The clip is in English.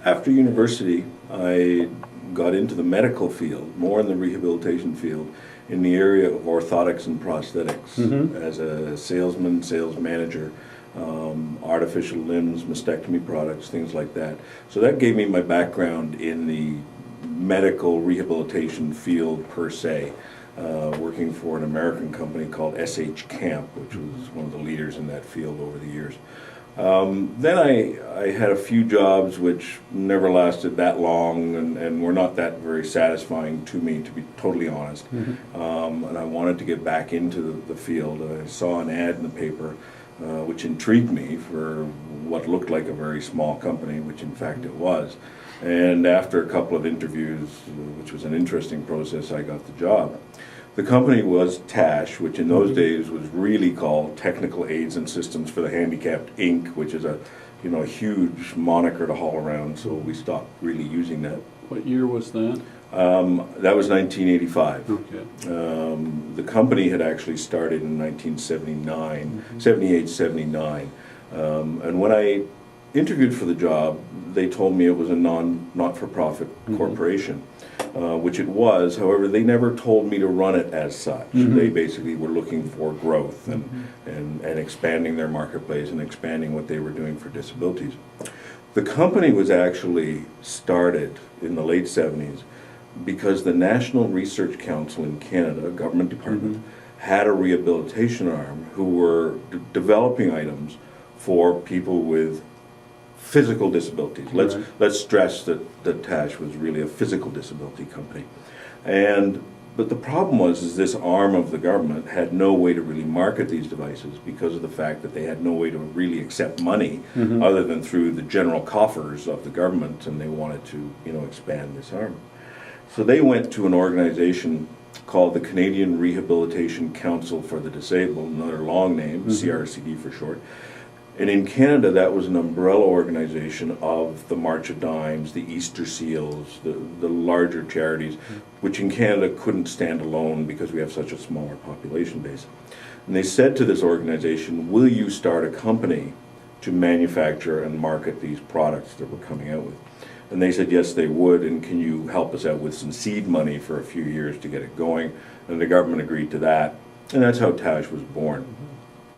After university, I got into the medical field, more in the rehabilitation field, in the area of orthotics and prosthetics, as a salesman, sales manager, artificial limbs, mastectomy products, things like that. So that gave me my background in the medical rehabilitation field per se, working for an American company called SH Camp, which was one of the leaders in that field over the years. Then I had a few jobs which never lasted that long and were not that very satisfying to me, to be totally honest. And I wanted to get back into the field. I saw an ad in the paper which intrigued me for what looked like a very small company, which in fact it was. And after a couple of interviews, which was an interesting process, I got the job. The company was TASH, which in those days was really called Technical Aids and Systems for the Handicapped, Inc., which is a huge moniker to haul around, so we stopped really using that. What year was that? That was 1985. Okay. The company had actually started in 1979, 78, 79. And when I interviewed for the job, they told me it was a not-for-profit corporation, which it was. However, they never told me to run it as such. They basically were looking for growth and expanding their marketplace and expanding what they were doing for disabilities. The company was actually started in the late 70s because the National Research Council in Canada, a government department, had a rehabilitation arm who were developing items for people with physical disabilities. Let's stress that TASH was really a physical disability company. But the problem was this arm of the government had no way to really market these devices because of the fact that they had no way to really accept money other than through the general coffers of the government, and they wanted to expand this arm. So they went to an organization called the Canadian Rehabilitation Council for the Disabled, another long name, CRCD for short. And in Canada, that was an umbrella organization of the March of Dimes, the Easter Seals, the larger charities, which in Canada couldn't stand alone because we have such a smaller population base. And they said to this organization, will you start a company to manufacture and market these products that we're coming out with? And they said, yes, they would, and can you help us out with some seed money for a few years to get it going? And the government agreed to that, and that's how TASH was born.